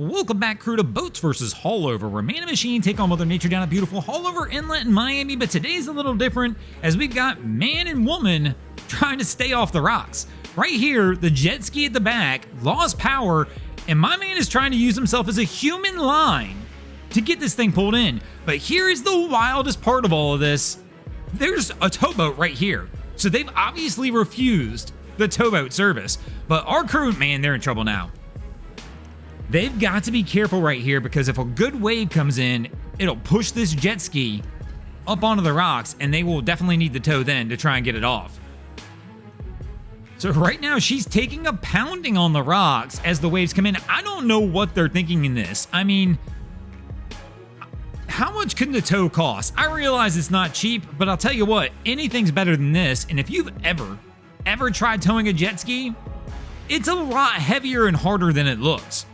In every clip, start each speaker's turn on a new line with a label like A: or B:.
A: Welcome back, crew, to Boats vs. Haulover, where man and machine take on Mother Nature down at beautiful Haulover Inlet in Miami, but today's a little different as we've got man and woman trying to stay off the rocks. Right here, the jet ski at the back lost power, and my man is trying to use himself as a human line to get this thing pulled in. But here is the wildest part of all of this. There's a towboat right here, so they've obviously refused the towboat service, but our crew, man, they're in trouble now. They've got to be careful right here because if a good wave comes in, it'll push this jet ski up onto the rocks, and they will definitely need the tow then to try and get it off. So right now, she's taking a pounding on the rocks as the waves come in. I don't know what they're thinking in this. I mean, how much can the tow cost? I realize it's not cheap, but I'll tell you what, anything's better than this. And if you've ever tried towing a jet ski, it's a lot heavier and harder than it looks.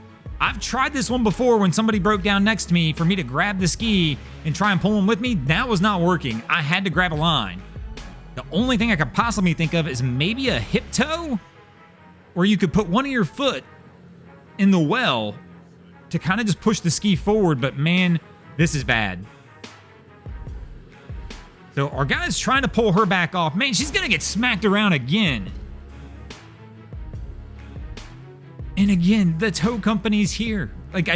A: I've tried this one before when somebody broke down next to me for me to grab the ski and try and pull them with me. That was not working. I had to grab a line. The only thing I could possibly think of is maybe a hip tow, where you could put one of your foot in the well to kind of just push the ski forward, but man, this is bad. So our guy's trying to pull her back off. Man, she's gonna get smacked around again. And again, the tow company's here. Like,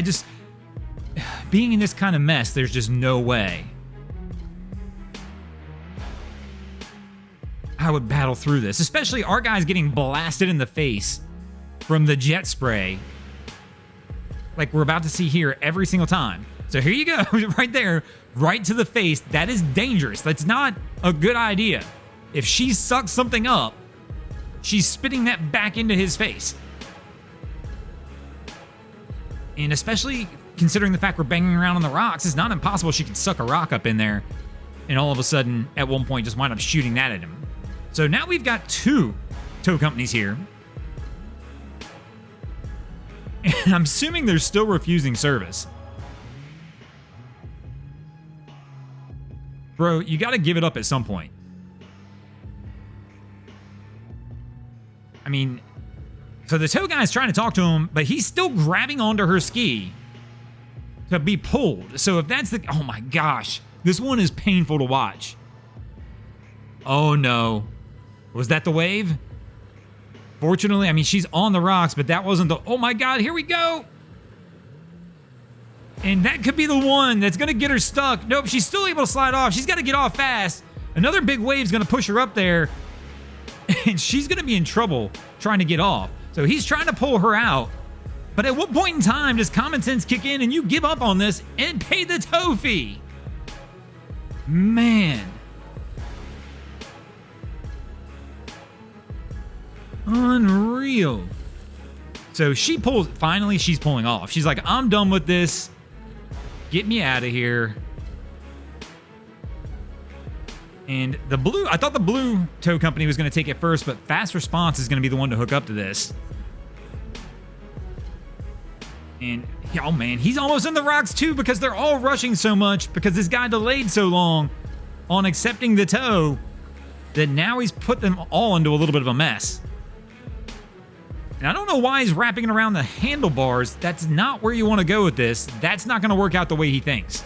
A: being in this kind of mess, there's just no way I would battle through this, especially our guy's getting blasted in the face from the jet spray, like we're about to see here every single time. So here you go, right there, right to the face. That is dangerous. That's not a good idea. If she sucks something up, she's spitting that back into his face. And especially considering the fact we're banging around on the rocks, it's not impossible she could suck a rock up in there and all of a sudden, at one point, just wind up shooting that at him. So now we've got two tow companies here. And I'm assuming they're still refusing service. Bro, you gotta give it up at some point. I mean, so the tow guy's trying to talk to him, but he's still grabbing onto her ski to be pulled. So if that's the... Oh my gosh. This one is painful to watch. Oh no. Was that the wave? Fortunately, I mean, she's on the rocks, but that wasn't the... Oh my god, here we go! And that could be the one that's going to get her stuck. Nope, she's still able to slide off. She's got to get off fast. Another big wave's going to push her up there. And she's going to be in trouble trying to get off. So he's trying to pull her out. But at what point in time does common sense kick in and you give up on this and pay the tow fee? Man. Unreal. So she pulls, finally she's pulling off. She's like, I'm done with this. Get me out of here. And the blue, I thought the blue tow company was going to take it first, but Fast Response is going to be the one to hook up to this. And, oh man, he's almost in the rocks too because they're all rushing so much because this guy delayed so long on accepting the tow that now he's put them all into a little bit of a mess. And I don't know why he's wrapping it around the handlebars. That's not where you want to go with this. That's not going to work out the way he thinks.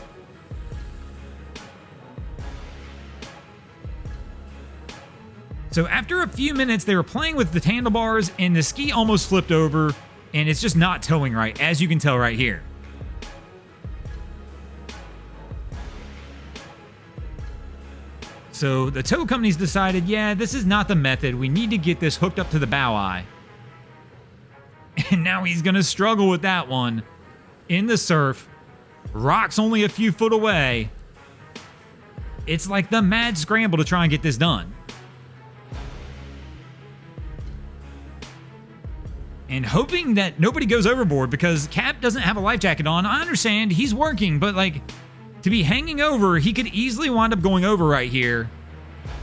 A: So after a few minutes, they were playing with the handlebars and the ski almost flipped over and it's just not towing right, as you can tell right here. So the tow company's decided, yeah, this is not the method. We need to get this hooked up to the bow eye. And now he's going to struggle with that one in the surf. Rocks only a few foot away. It's like the mad scramble to try and get this done. And hoping that nobody goes overboard because Cap doesn't have a life jacket on. I understand he's working, but like to be hanging over, he could easily wind up going over right here.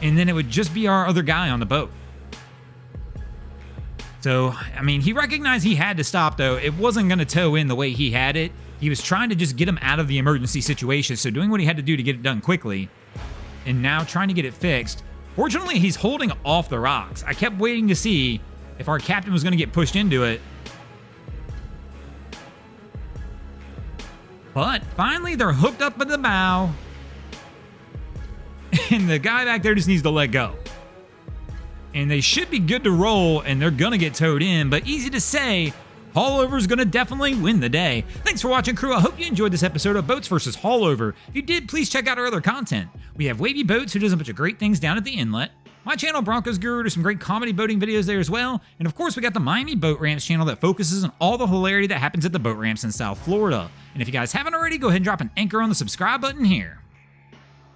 A: And then it would just be our other guy on the boat. So, I mean, he recognized he had to stop though. It wasn't going to tow in the way he had it. He was trying to just get him out of the emergency situation. So doing what he had to do to get it done quickly. And now trying to get it fixed. Fortunately, he's holding off the rocks. I kept waiting to see if our captain was going to get pushed into it. But finally, they're hooked up at the bow. And the guy back there just needs to let go. And they should be good to roll, and they're going to get towed in. But easy to say, Haulover's going to definitely win the day. Thanks for watching, crew. I hope you enjoyed this episode of Boats vs. Haulover. If you did, please check out our other content. We have Wavy Boats, who does a bunch of great things down at the inlet. My channel, Broncos Guru, does some great comedy boating videos there as well. And of course, we got the Miami Boat Ramps channel that focuses on all the hilarity that happens at the boat ramps in South Florida. And if you guys haven't already, go ahead and drop an anchor on the subscribe button here.